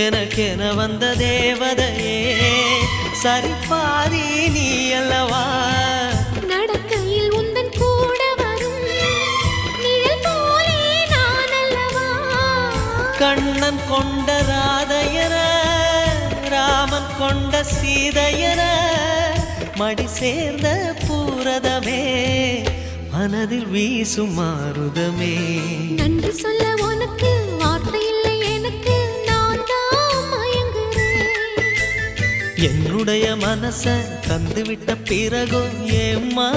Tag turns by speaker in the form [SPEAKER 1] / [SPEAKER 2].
[SPEAKER 1] எனக்கென வந்த தேவதையே சரிபாதி நீ அல்லவா
[SPEAKER 2] நடக்கையில் உந்தன் கூட வரும் நிழல் போலே நான் அல்லவா
[SPEAKER 1] கண்ணன் கொண்ட ராதையர ராமன் கொண்ட சீதையர மடி சேர்ந்த பூரதமே மனதில் வீசும் மாருதமே
[SPEAKER 2] நன்றி சொல்ல உனக்கு வார்த்தை இல்லை எனக்கு நான் தான் மயங்குறேன்
[SPEAKER 1] என்னுடைய மனச தந்துவிட்ட பிறகும் ஏம்மா